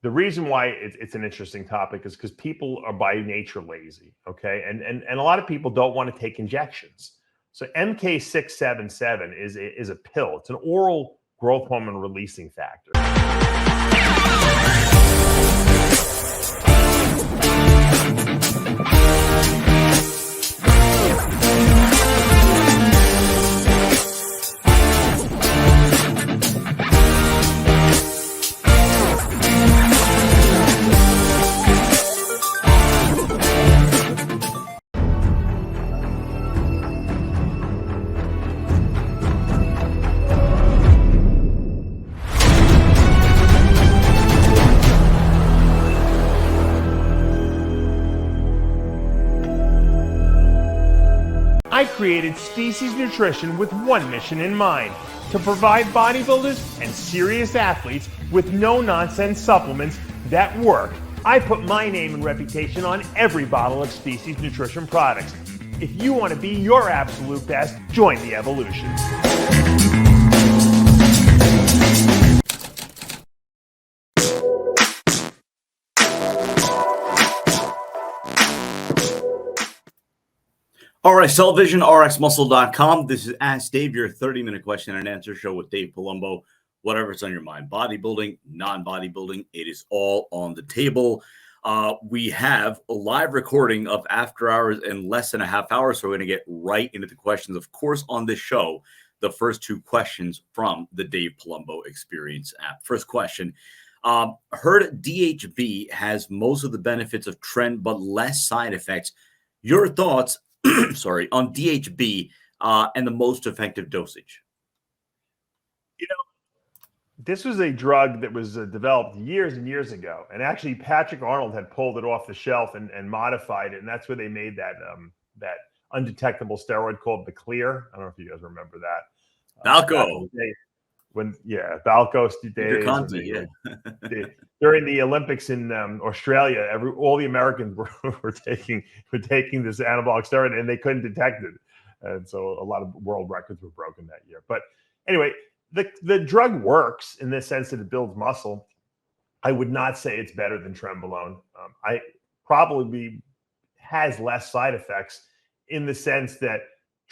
the reason why it's an interesting topic is because people are by nature lazy, okay? And a lot of people don't want to take injections. So MK-677 is a pill. It's an oral growth hormone releasing factor. I created Species Nutrition with one mission in mind: to provide bodybuilders and serious athletes with no-nonsense supplements that work. I put my name and reputation on every bottle of Species Nutrition products. If you want to be your absolute best, join the evolution. All right, television, RxMuscle.com. This is Ask Dave, your 30-minute question and answer show with Dave Palumbo. Whatever's on your mind, bodybuilding, non-bodybuilding, it is all on the table. We have a live recording of After Hours in less than a half hour, so we're going to get right into the questions. Of course, on this show, the first two questions from the Dave Palumbo Experience app. First question, heard DHB has most of the benefits of Tren, but less side effects. Your thoughts on DHB and the most effective dosage? You know, this was a drug that was developed years and years ago. And actually, Patrick Arnold had pulled it off the shelf and modified it. And that's where they made that undetectable steroid called the Clear. I don't know if you guys remember that. Balco. Balco days. During the Olympics in Australia, all the Americans were taking this anabolic steroid, and they couldn't detect it, and so a lot of world records were broken that year. But anyway, the drug works in the sense that it builds muscle. I would not say it's better than Trenbolone. I probably has less side effects in the sense that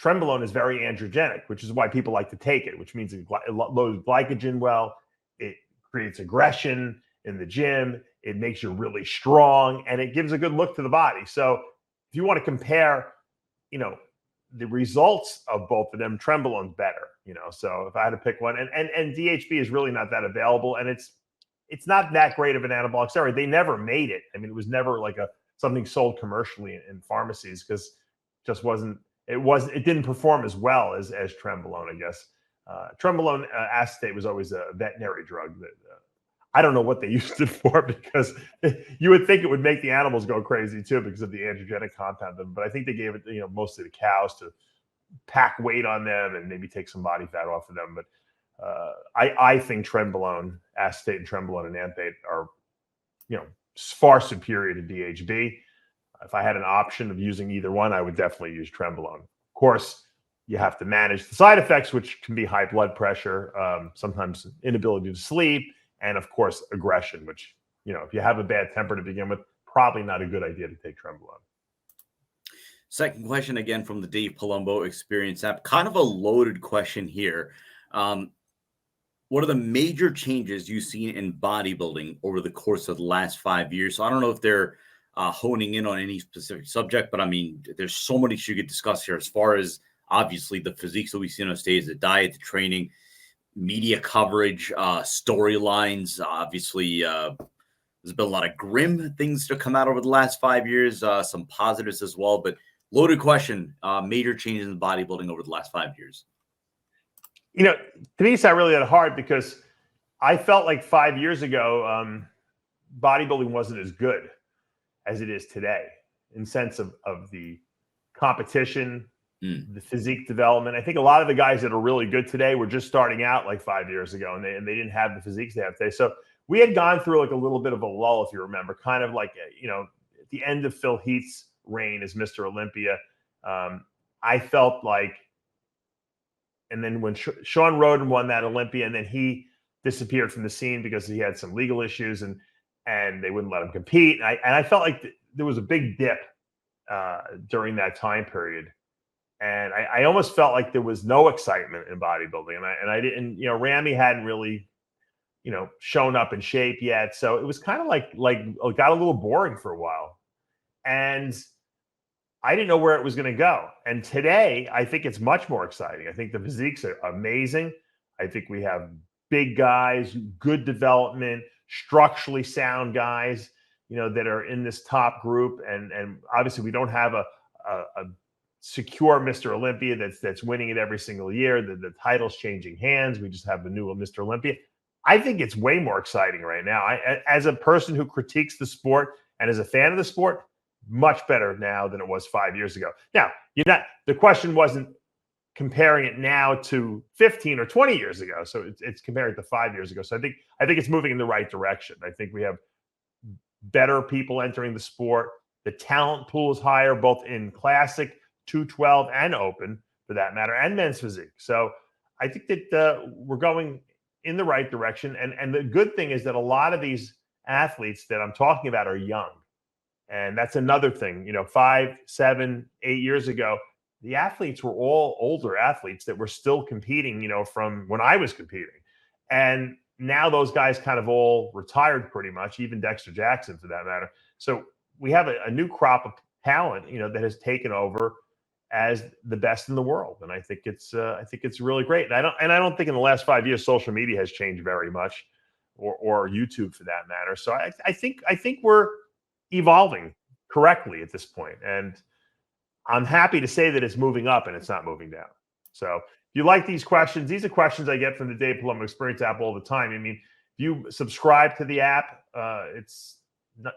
Trenbolone is very androgenic, which is why people like to take it, which means it loads glycogen well, it creates aggression in the gym, it makes you really strong, and it gives a good look to the body. So if you want to compare, the results of both of them, Trenbolone's better, So if I had to pick one, and DHB is really not that available, and it's not that great of an anabolic steroid. They never made it. I mean, it was never like something sold commercially in pharmacies because it just wasn't. It didn't perform as well as Trenbolone, I guess. Trenbolone acetate was always a veterinary drug that I don't know what they used it for, because you would think it would make the animals go crazy too because of the androgenic compound. But I think they gave it, mostly to cows to pack weight on them and maybe take some body fat off of them. But I think Trenbolone acetate and Trenbolone enanthate are, far superior to DHB. If I had an option of using either one, I would definitely use Trenbolone. Of course, you have to manage the side effects, which can be high blood pressure, sometimes inability to sleep, and of course, aggression, which, if you have a bad temper to begin with, probably not a good idea to take Trenbolone. Second question, again, from the Dave Palumbo Experience app. Kind of a loaded question here. What are the major changes you've seen in bodybuilding over the course of the last 5 years? So I don't know if they're honing in on any specific subject, but I mean, there's so many you could discuss here as far as obviously the physiques that we see on stage, the diet, the training, media coverage, storylines. Obviously, there's been a lot of grim things to come out over the last 5 years, some positives as well, but loaded question, major changes in bodybuilding over the last 5 years. To me, it's not really that hard because I felt like 5 years ago, bodybuilding wasn't as good as it is today in sense of the competition, the physique development. I think a lot of the guys that are really good today were just starting out like 5 years ago, and they didn't have the physiques they have today. So we had gone through like a little bit of a lull, if you remember, kind of like, at the end of Phil Heath's reign as Mr. Olympia. I felt like, and then when Sean Roden won that Olympia, and then he disappeared from the scene because he had some legal issues, and and they wouldn't let him compete. And I felt like there was a big dip during that time period. And I almost felt like there was no excitement in bodybuilding. And I didn't, Ramy hadn't really, shown up in shape yet. So it was kind of like it got a little boring for a while. And I didn't know where it was going to go. And today, I think it's much more exciting. I think the physiques are amazing. I think we have big guys, good development, structurally sound guys, that are in this top group. And obviously, we don't have a secure Mr. Olympia that's winning it every single year. The title's changing hands. We just have the new Mr. Olympia. I think it's way more exciting right now. As a person who critiques the sport and as a fan of the sport, much better now than it was 5 years ago. Now, the question wasn't comparing it now to 15 or 20 years ago. So it's comparing it to 5 years ago. So I think it's moving in the right direction. I think we have better people entering the sport. The talent pool is higher, both in classic, 212, and open, for that matter, and men's physique. So I think that we're going in the right direction. And the good thing is that a lot of these athletes that I'm talking about are young. And that's another thing, 5, 7, 8 years ago, the athletes were all older athletes that were still competing, from when I was competing. And now those guys kind of all retired pretty much, even Dexter Jackson for that matter. So we have a new crop of talent, that has taken over as the best in the world. And I think it's really great. And I don't think in the last 5 years, social media has changed very much, or YouTube for that matter. So I think we're evolving correctly at this point. And I'm happy to say that it's moving up and it's not moving down. So if you like these questions, these are questions I get from the Dave Palumbo Experience app all the time. I mean, if you subscribe to the app, it's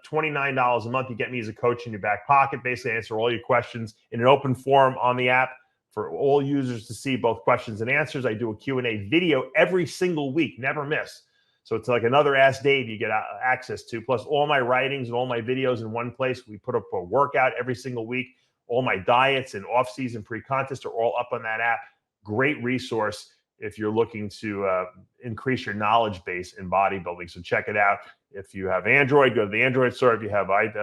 $29 a month. You get me as a coach in your back pocket, basically answer all your questions in an open forum on the app for all users to see both questions and answers. I do a Q&A video every single week, never miss. So it's like another Ask Dave you get access to, plus all my writings and all my videos in one place. We put up a workout every single week. All my diets and off-season pre-contest are all up on that app. Great resource if you're looking to increase your knowledge base in bodybuilding. So check it out. If you have Android, go to the Android store. If you have if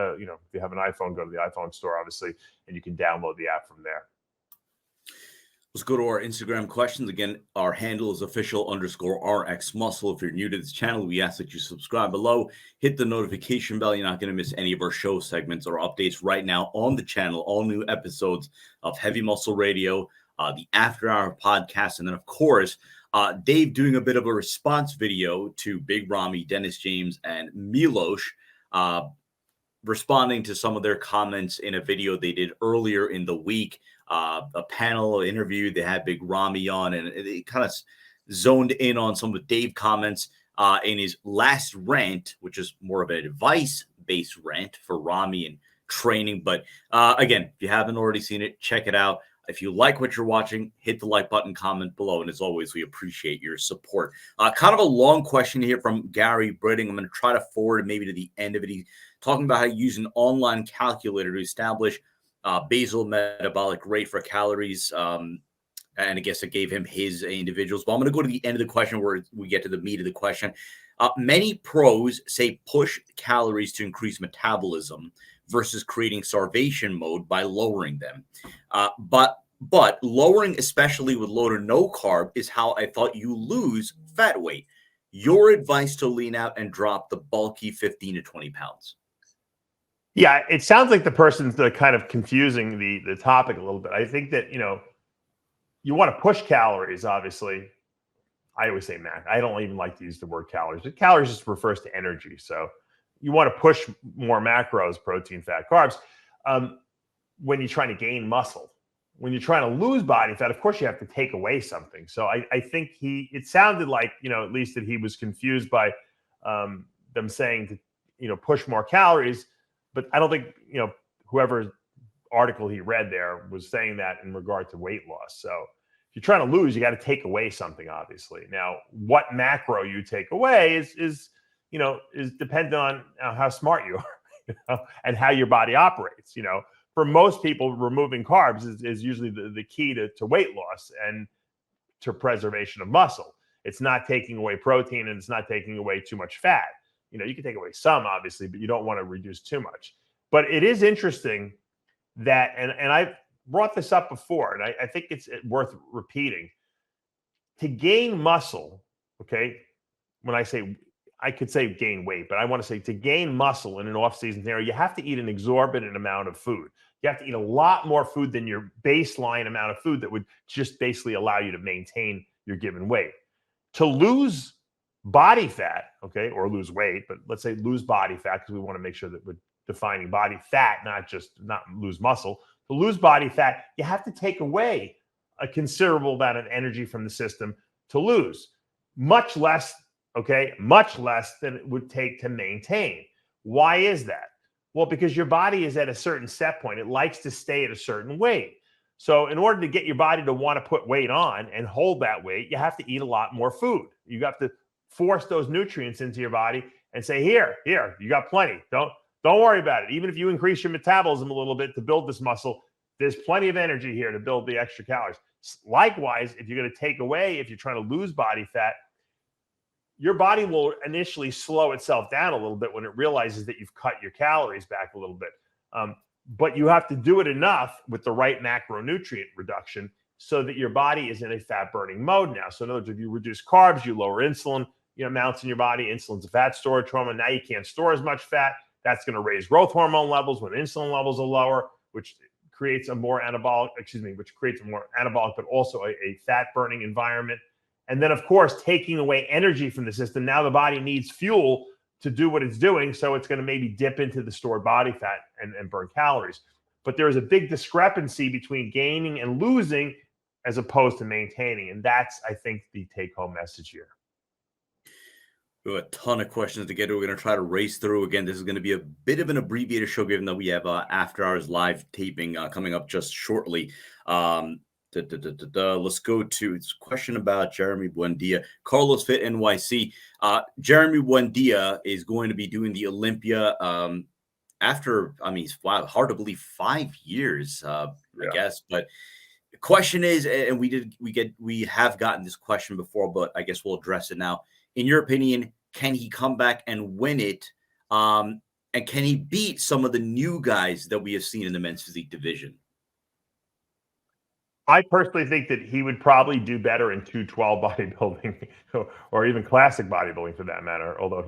you have an iPhone, go to the iPhone store, obviously, and you can download the app from there. Let's go to our Instagram questions. Again, our handle is official_RxMuscle. If you're new to this channel, we ask that you subscribe below. Hit the notification bell. You're not going to miss any of our show segments or updates right now on the channel. All new episodes of Heavy Muscle Radio, the After Hour podcast, and then, of course, Dave doing a bit of a response video to Big Ramy, Dennis James, and Milosh, responding to some of their comments in a video they did earlier in the week. A panel interview they had Big Ramy on, and it kind of zoned in on some of Dave comments in his last rant, which is more of an advice-based rant for Ramy and training. But again, if you haven't already seen it, check it out. If you like what you're watching, hit the like button, comment below. And as always, we appreciate your support. Kind of a long question here from Gary Britting. I'm going to try to forward it maybe to the end of it. He's talking about how you use an online calculator to establish basal metabolic rate for calories. And I guess it gave him his individuals. But I'm going to go to the end of the question where we get to the meat of the question. Many pros say push calories to increase metabolism versus creating starvation mode by lowering them. But lowering, especially with low to no carb, is how I thought you lose fat weight. Your advice to lean out and drop the bulky 15 to 20 pounds. Yeah, it sounds like the person's kind of confusing the topic a little bit. I think that, you want to push calories, obviously. I always say max. I don't even like to use the word calories. Calories just refers to energy. So you want to push more macros, protein, fat, carbs, when you're trying to gain muscle. When you're trying to lose body fat, of course, you have to take away something. So I think it sounded like, at least that he was confused by them saying to, push more calories. But I don't think, whoever article he read there was saying that in regard to weight loss. So if you're trying to lose, you got to take away something, obviously. Now, what macro you take away is dependent on how smart you are, and how your body operates. For most people, removing carbs is usually the key to weight loss and to preservation of muscle. It's not taking away protein, and it's not taking away too much fat. You can take away some, obviously, but you don't want to reduce too much. But it is interesting that, and I've brought this up before, and I think it's worth repeating. To gain muscle, okay, when I could say gain weight, but I want to say to gain muscle in an off-season scenario, you have to eat an exorbitant amount of food. You have to eat a lot more food than your baseline amount of food that would just basically allow you to maintain your given weight. To lose body fat, okay, or lose weight, but let's say lose body fat, because we want to make sure that we're defining body fat, not lose muscle. To lose body fat, you have to take away a considerable amount of energy from the system to lose. Much less than it would take to maintain. Why is that? Well, because your body is at a certain set point. It likes to stay at a certain weight. So in order to get your body to want to put weight on and hold that weight, you have to eat a lot more food. You have to force those nutrients into your body and say, here, you got plenty. Don't worry about it. Even if you increase your metabolism a little bit to build this muscle, there's plenty of energy here to build the extra calories. Likewise, if you're going to take away, if you're trying to lose body fat, your body will initially slow itself down a little bit when it realizes that you've cut your calories back a little bit. But you have to do it enough with the right macronutrient reduction so that your body is in a fat burning mode now. So in other words, if you reduce carbs, you lower insulin amounts in your body. Insulin's a fat storage hormone. Now you can't store as much fat. That's going to raise growth hormone levels when insulin levels are lower, which creates a more anabolic, but also a fat burning environment. And then, of course, taking away energy from the system. Now the body needs fuel to do what it's doing. So it's going to maybe dip into the stored body fat and burn calories. But there is a big discrepancy between gaining and losing as opposed to maintaining. And that's, I think, the take-home message here. We have a ton of questions to get to. We're going to try to race through. Again, this is going to be a bit of an abbreviated show, given that we have after hours live taping coming up just shortly. Let's go to it's a question about Jeremy Buendia. Carlos Fit NYC. Jeremy Buendia is going to be doing the Olympia after, wow, hard to believe, 5 years, I guess. But the question is, and we have gotten this question before, but I guess we'll address it now. In your opinion, can he come back and win it? And can he beat some of the new guys that we have seen in the men's physique division? I personally think that he would probably do better in 212 bodybuilding or even classic bodybuilding for that matter. Although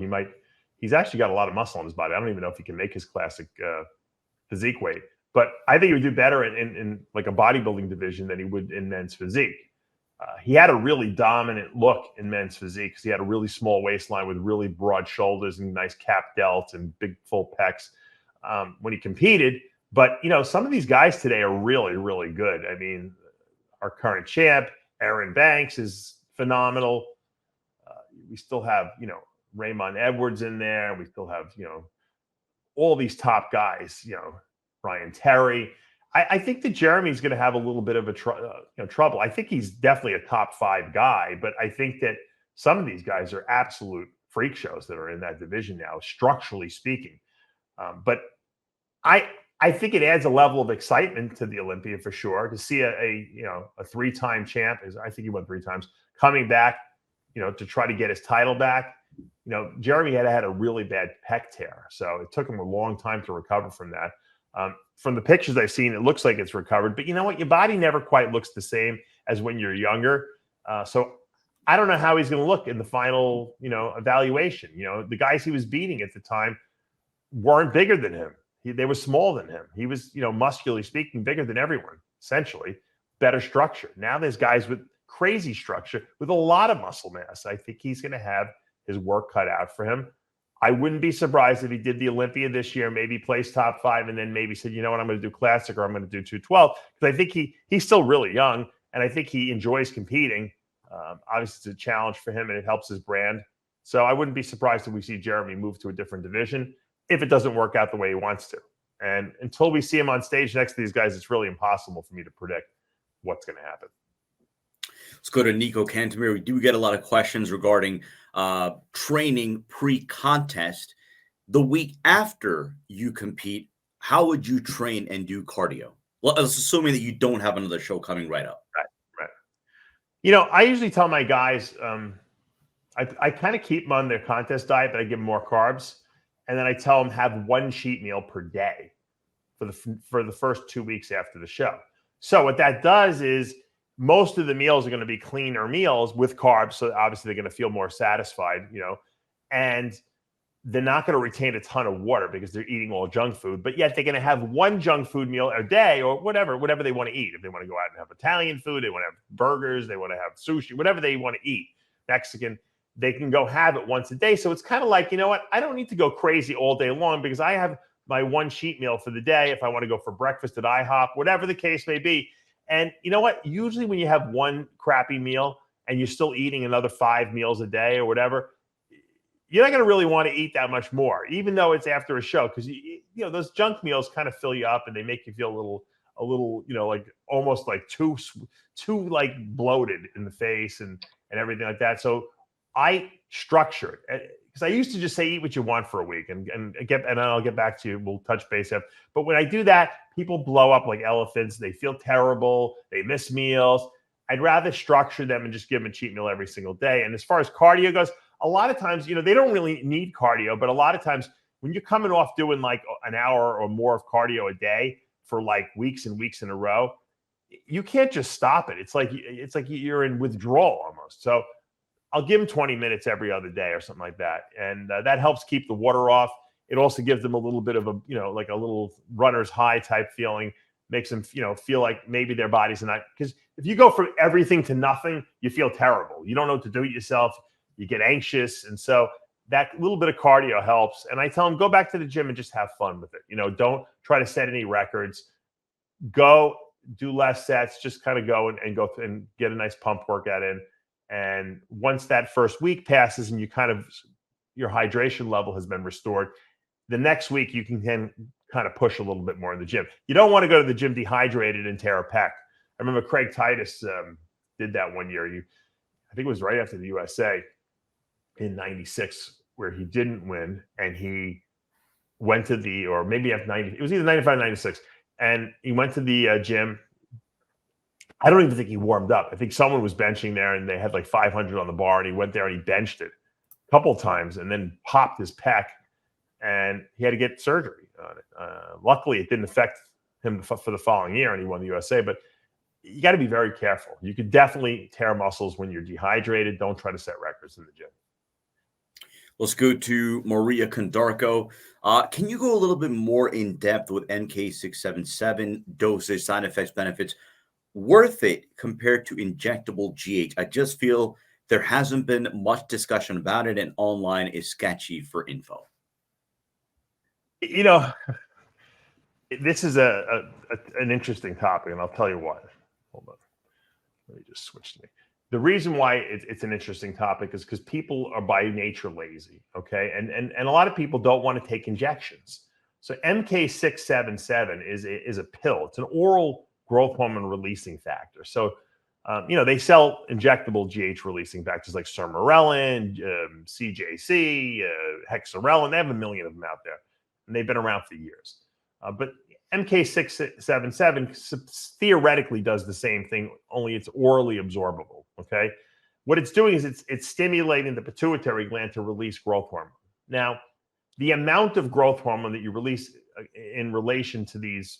he's actually got a lot of muscle on his body. I don't even know if he can make his classic physique weight, but I think he would do better in like a bodybuilding division than he would in men's physique. He had a really dominant look in men's physique because he had a really small waistline with really broad shoulders and nice cap delts and big full pecs when he competed. But, some of these guys today are really, really good. I mean, our current champ, Aaron Banks, is phenomenal. We still have, Raymond Edwards in there. We still have, all these top guys, Ryan Terry. I think that Jeremy's going to have a little bit of trouble. I think he's definitely a top 5 guy, but I think that some of these guys are absolute freak shows that are in that division now, structurally speaking. But I think it adds a level of excitement to the Olympia for sure to see a 3-time champ. I think he won 3 times coming back, to try to get his title back. Jeremy had a really bad pec tear, so it took him a long time to recover from that. From the pictures I've seen, it looks like it's recovered, but you know what? Your body never quite looks the same as when you're younger. So I don't know how he's going to look in the final, evaluation. The guys he was beating at the time weren't bigger than him. They were smaller than him. He was, muscularly speaking, bigger than everyone, essentially. Better structure. Now there's guys with crazy structure with a lot of muscle mass. I think he's going to have his work cut out for him. I wouldn't be surprised if he did the Olympia this year, maybe placed top 5, and then maybe said, you know what, I'm going to do classic or I'm going to do 212. Because I think he's still really young, and I think he enjoys competing. Obviously, it's a challenge for him, and it helps his brand. So I wouldn't be surprised if we see Jeremy move to a different division if it doesn't work out the way he wants to. And until we see him on stage next to these guys, it's really impossible for me to predict what's going to happen. Let's go to Nico Cantemir. We do get a lot of questions regarding training pre-contest. The week after you compete, how would you train and do cardio? Well, assuming that you don't have another show coming right up. Right. I usually tell my guys I kind of keep them on their contest diet, but I give them more carbs. And then I tell them have one cheat meal per day for the first 2 weeks after the show. So what that does is most of the meals are going to be cleaner meals with carbs. So obviously they're going to feel more satisfied, and they're not going to retain a ton of water because they're eating all junk food, but yet they're going to have one junk food meal a day or whatever they want to eat. If they want to go out and have Italian food, they want to have burgers, they want to have sushi, whatever they want to eat, Mexican, they can go have it once a day. So it's kind of like, you know what? I don't need to go crazy all day long because I have my one cheat meal for the day. If I want to go for breakfast at IHOP, whatever the case may be. And you know what? Usually when you have one crappy meal and you're still eating another 5 meals a day or whatever, you're not going to really want to eat that much more, even though it's after a show, because those junk meals kind of fill you up and they make you feel a little, like almost like too like bloated in the face and everything like that. So I structure it because I used to just say eat what you want for a week and I'll get back to you. We'll touch base up. But when I do that, people blow up like elephants. They feel terrible. They miss meals. I'd rather structure them and just give them a cheat meal every single day. And as far as cardio goes, a lot of times, they don't really need cardio, but a lot of times when you're coming off doing like an hour or more of cardio a day for like weeks and weeks in a row, you can't just stop it. It's like you're in withdrawal almost. So I'll give them 20 minutes every other day or something like that. And that helps keep the water off. It also gives them a little bit of like a little runner's high type feeling, makes them, feel like maybe their bodies are not, because if you go from everything to nothing, you feel terrible. You don't know what to do with yourself. You get anxious. And so that little bit of cardio helps. And I tell them, go back to the gym and just have fun with it. Don't try to set any records. Go do less sets, just kind of go and go and get a nice pump workout in. And once that first week passes and your hydration level has been restored, the next week you can then kind of push a little bit more in the gym. You don't want to go to the gym dehydrated and tear a pec. I remember Craig Titus did that one year. I think it was right after the USA in 96 where he didn't win. And he went to or maybe after 90, it was either 95 or 96. And he went to the gym. I don't even think he warmed up. I think someone was benching there and they had like 500 on the bar and he went there and he benched it a couple of times and then popped his pec and he had to get surgery on it. Luckily, it didn't affect him for the following year and he won the USA, but you got to be very careful. You could definitely tear muscles when you're dehydrated. Don't try to set records in the gym. Let's go to Maria Condarco. Can you go a little bit more in depth with MK-677 dosage, side effects, benefits? Worth it compared to injectable GH? I just feel there hasn't been much discussion about it and online is sketchy for info. This is an interesting topic and I'll tell you why. Hold on. Let me just switch to me. The reason why it's an interesting topic is because people are by nature lazy, okay? And a lot of people don't want to take injections. So MK-677 is a pill. It's an oral growth hormone releasing factor. So, they sell injectable GH releasing factors like sermorelin, CJC, hexarelin. They have a million of them out there, and they've been around for years. But MK-677 theoretically does the same thing, only it's orally absorbable, okay? What it's doing is it's stimulating the pituitary gland to release growth hormone. Now, the amount of growth hormone that you release in relation to these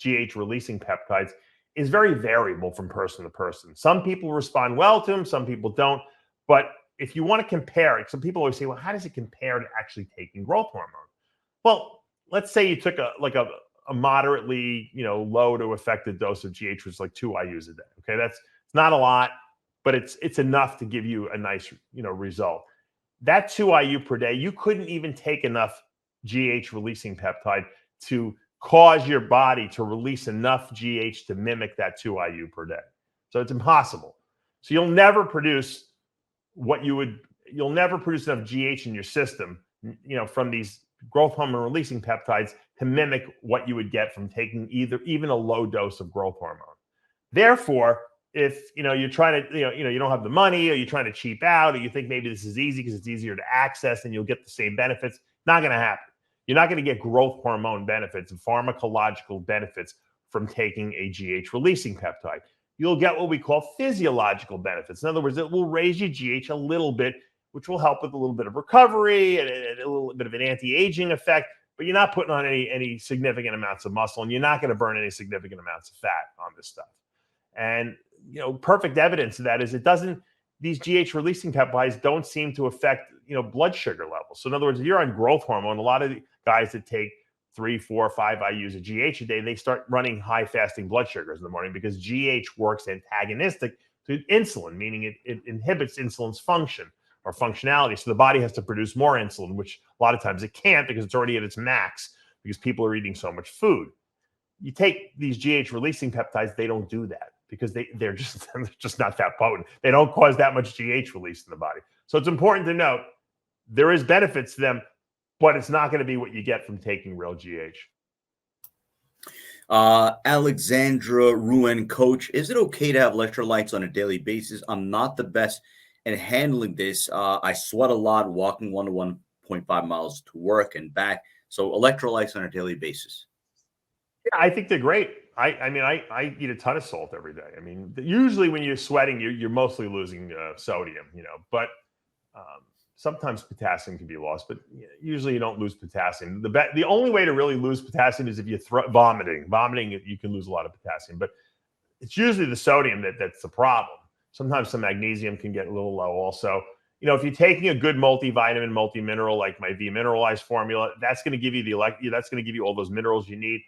GH releasing peptides is very variable from person to person. Some people respond well to them, some people don't. But if you want to compare it, some people always say, well, how does it compare to actually taking growth hormone? Well, let's say you took a moderately, low to effective dose of GH, which is like 2 IUs a day. Okay, it's not a lot, but it's enough to give you a nice, result. That 2 IU per day, you couldn't even take enough GH releasing peptide to cause your body to release enough GH to mimic that 2 IU per day. So it's impossible. So you'll never produce enough GH in your system, from these growth hormone releasing peptides to mimic what you would get from taking even a low dose of growth hormone. Therefore, if you're trying to, you don't have the money, or you're trying to cheap out, or you think maybe this is easy because it's easier to access and you'll get the same benefits, not going to happen. You're not going to get growth hormone benefits and pharmacological benefits from taking a GH releasing peptide. You'll get what we call physiological benefits. In other words, it will raise your GH a little bit which will help with a little bit of recovery and a little bit of an anti-aging effect. But you're not putting on any significant amounts of muscle, and you're not going to burn any significant amounts of fat on this stuff. And perfect evidence of that is these GH releasing peptides don't seem to affect blood sugar levels. So in other words, if you're on growth hormone, a lot of the guys that take 3, 4, 5 IUs of GH a day, they start running high fasting blood sugars in the morning because GH works antagonistic to insulin, meaning it inhibits insulin's function or functionality. So the body has to produce more insulin, which a lot of times it can't because it's already at its max because people are eating so much food. You take these GH releasing peptides, they don't do that because they're just not that potent. They don't cause that much GH release in the body. So it's important to note there is benefits to them, but it's not going to be what you get from taking real GH. Alexandra Ruin, coach, is it okay to have electrolytes on a daily basis? I'm not the best at handling this. I sweat a lot walking 1 to 1.5 miles to work and back. So electrolytes on a daily basis. Yeah, I think they're great. I eat a ton of salt every day. I mean, usually when you're sweating, you're mostly losing sodium, but sometimes potassium can be lost, but usually you don't lose potassium. The only way to really lose potassium is if you vomiting. Vomiting, you can lose a lot of potassium, but it's usually the sodium that's the problem. Sometimes some magnesium can get a little low also. If you're taking a good multivitamin, multi-mineral like my V Mineralized formula, that's going to give you that's going to give you all those minerals you need.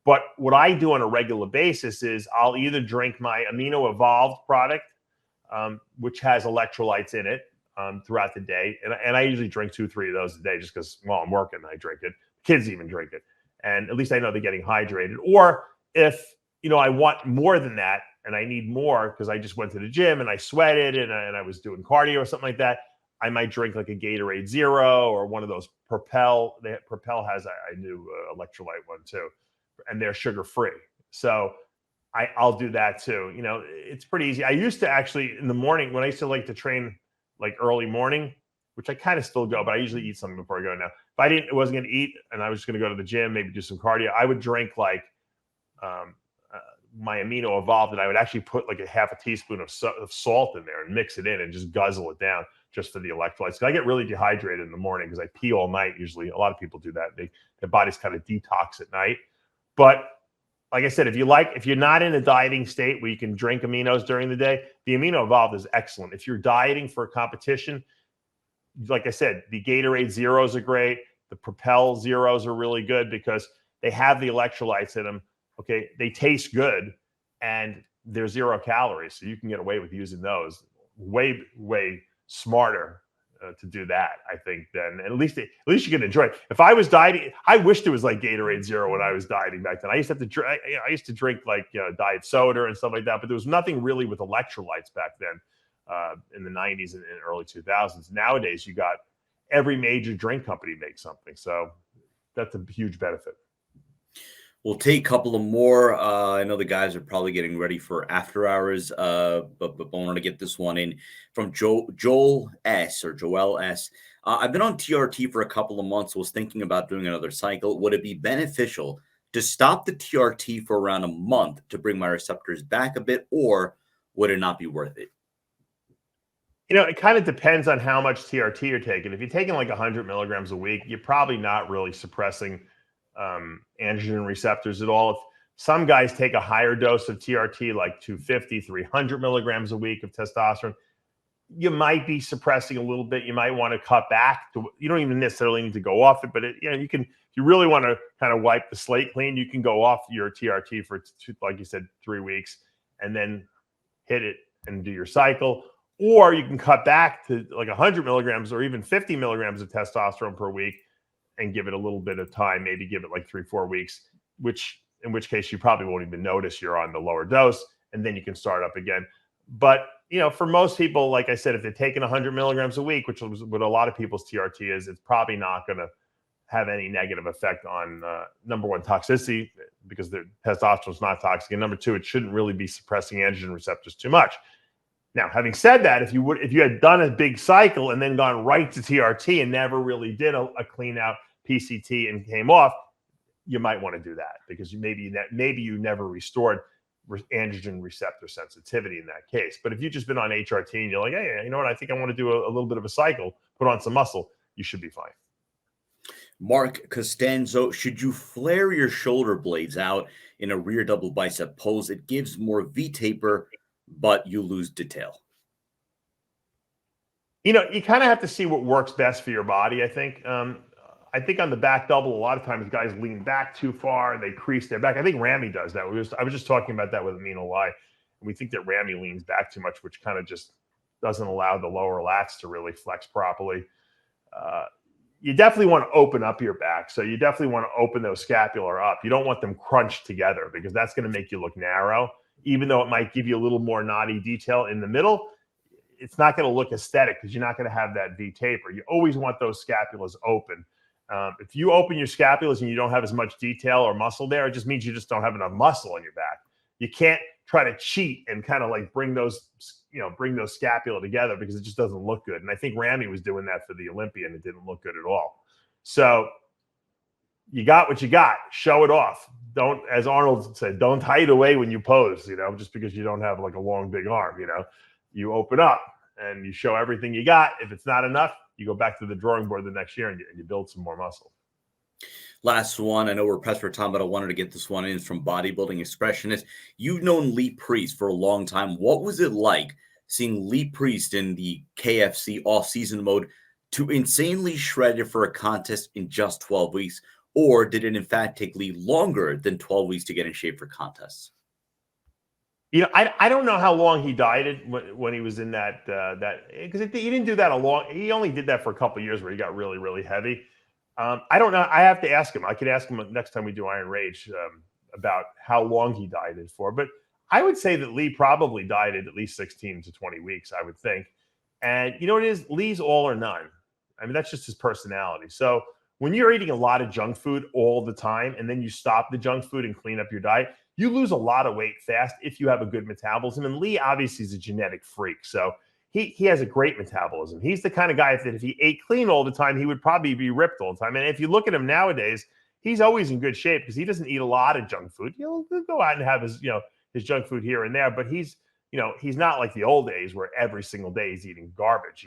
But what I do on a regular basis is I'll either drink my Amino Evolved product, which has electrolytes in it throughout the day. And I usually drink 2, 3 of those a day just because while I'm working, I drink it. Kids even drink it. And at least I know they're getting hydrated. Or if, I want more than that and I need more because I just went to the gym and I sweated and I was doing cardio or something like that, I might drink like a Gatorade Zero or one of those Propel. Propel has a new electrolyte one too. And they're sugar-free. So I'll do that too. It's pretty easy. I used to actually in the morning when I used to like to train like early morning, which I kind of still go, but I usually eat something before I go now. If I wasn't going to eat and I was just going to go to the gym, maybe do some cardio, I would drink like my Amino Evolved, and I would actually put like a half a teaspoon of salt in there and mix it in and just guzzle it down just for the electrolytes. I get really dehydrated in the morning because I pee all night. Usually a lot of people do that. Their bodies kind of detox at night. But like I said, if you're not in a dieting state where you can drink aminos during the day, the Amino Evolved is excellent. If you're dieting for a competition, like I said, the Gatorade Zeros are great. The Propel Zeros are really good because they have the electrolytes in them. Okay, they taste good and they're 0 calories, so you can get away with using those. Way smarter to do that, I think. Then and at least you can enjoy it. If I was dieting, I wished it was like Gatorade Zero when I was dieting back then. I used to have to I used to drink like diet soda and stuff like that, but there was nothing really with electrolytes back then in the 90s and early 2000s. Nowadays, you got every major drink company makes something, so that's a huge benefit. We'll take a couple of more. I know the guys are probably getting ready for after hours, but I want to get this one in from Joel S. I've been on TRT for a couple of months. Was thinking about doing another cycle. Would it be beneficial to stop the TRT for around a month to bring my receptors back a bit, or would it not be worth it? It kind of depends on how much TRT you're taking. If you're taking like 100 milligrams a week, you're probably not really suppressing androgen receptors at all. If some guys take a higher dose of TRT, like 250, 300 milligrams a week of testosterone, you might be suppressing a little bit. You might want to cut back. You don't even necessarily need to go off it, but you can. If you really want to kind of wipe the slate clean, you can go off your TRT for, like you said, 3 weeks, and then hit it and do your cycle. Or you can cut back to like 100 milligrams or even 50 milligrams of testosterone per week and give it a little bit of time, maybe give it like 3-4 weeks, in which case you probably won't even notice you're on the lower dose, and then you can start up again. But, for most people, like I said, if they're taking 100 milligrams a week, which is what a lot of people's TRT is, it's probably not going to have any negative effect on, number one, toxicity, because the testosterone is not toxic. And number two, it shouldn't really be suppressing androgen receptors too much. Now, having said that, if you had done a big cycle and then gone right to TRT and never really did a clean out PCT and came off, you might want to do that because maybe you never restored androgen receptor sensitivity in that case. But if you've just been on HRT and you're like, hey, you know what, I think I want to do a little bit of a cycle, put on some muscle, you should be fine. Mark Costanzo, should you flare your shoulder blades out in a rear double bicep pose? It gives more V taper, but you lose detail. You know, you kind of have to see what works best for your body, I think. I think on the back double, a lot of times guys lean back too far and they crease their back. I think Ramy does that. I was just talking about that with Amino Y. And we think that Ramy leans back too much, which kind of just doesn't allow the lower lats to really flex properly. You definitely want to open up your back. So you definitely want to open those scapular up. You don't want them crunched together because that's going to make you look narrow. Even though it might give you a little more knotty detail in the middle, it's not going to look aesthetic because you're not going to have that V taper. You always want those scapulas open. If you open your scapulas and you don't have as much detail or muscle there, it just means you just don't have enough muscle on your back. You can't try to cheat and kind of like bring those scapula together because it just doesn't look good. And I think Ramy was doing that for the Olympia and it didn't look good at all. So you got what you got. Show it off. Don't, as Arnold said, don't hide away when you pose, just because you don't have like a long, big arm, you open up and you show everything you got. If it's not enough, you go back to the drawing board the next year and you build some more muscle. Last one. I know we're pressed for time, but I wanted to get this one in. It's from Bodybuilding Expressionist. You've known Lee Priest for a long time. What was it like seeing Lee Priest in the KFC off-season mode to insanely shred it for a contest in just 12 weeks? Or did it in fact take Lee longer than 12 weeks to get in shape for contests? I don't know how long he dieted when he was in that because he didn't do that he only did that for a couple of years where he got really, really heavy. I don't know. I have to ask him. I could ask him next time we do Iron Rage about how long he dieted for. But I would say that Lee probably dieted at least 16 to 20 weeks, I would think. And you know what it is? Lee's all or none. I mean, that's just his personality. So when you're eating a lot of junk food all the time and then you stop the junk food and clean up your diet, you lose a lot of weight fast if you have a good metabolism. And Lee obviously is a genetic freak. So he has a great metabolism. He's the kind of guy that if he ate clean all the time, he would probably be ripped all the time. And if you look at him nowadays, he's always in good shape because he doesn't eat a lot of junk food. He'll go out and have his junk food here and there, but he's not like the old days where every single day he's eating garbage,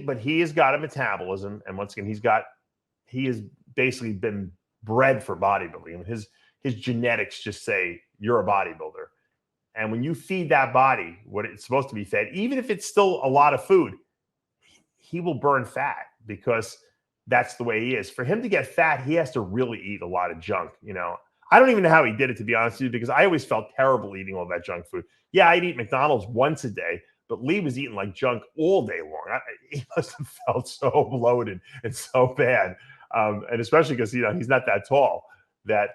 But he has got a metabolism. And once again, he has basically been bred for bodybuilding. I mean, his genetics just say you're a bodybuilder. And when you feed that body what it's supposed to be fed, even if it's still a lot of food, he will burn fat because that's the way he is. For him to get fat, he has to really eat a lot of junk. I don't even know how he did it, to be honest with you, because I always felt terrible eating all that junk food. Yeah, I'd eat McDonald's once a day, but Lee was eating like junk all day long. He must have felt so bloated and so bad. And especially because, he's not that tall. That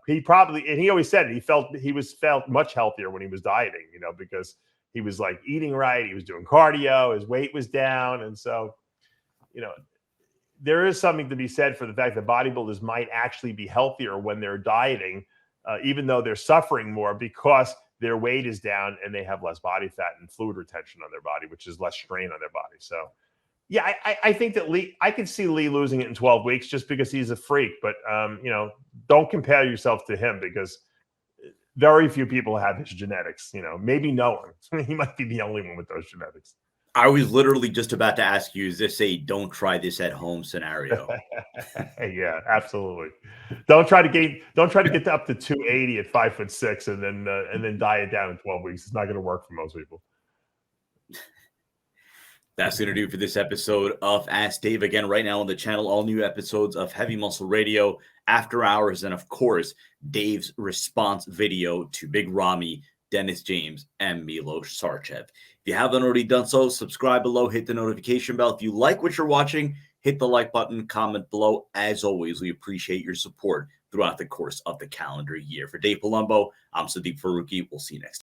he always said he felt much healthier when he was dieting, because he was like eating right, he was doing cardio, his weight was down. And so, there is something to be said for the fact that bodybuilders might actually be healthier when they're dieting, even though they're suffering more because their weight is down and they have less body fat and fluid retention on their body, which is less strain on their body. So yeah, I think that I could see Lee losing it in 12 weeks just because he's a freak. But, don't compare yourself to him because very few people have his genetics. Maybe no one. He might be the only one with those genetics. I was literally just about to ask you, is this a don't try this at home scenario? Yeah, absolutely. Don't try to get up to 280 at 5'6" and then diet down in 12 weeks. It's not going to work for most people. That's going to do for this episode of Ask Dave. Again, right now on the channel, all new episodes of Heavy Muscle Radio, After Hours, and of course, Dave's response video to Big Ramy, Dennis James, and Milos Sarcev. If you haven't already done so, subscribe below, hit the notification bell. If you like what you're watching, hit the like button, comment below. As always, we appreciate your support throughout the course of the calendar year. For Dave Palumbo, I'm Sadiq Faruqi. We'll see you next time.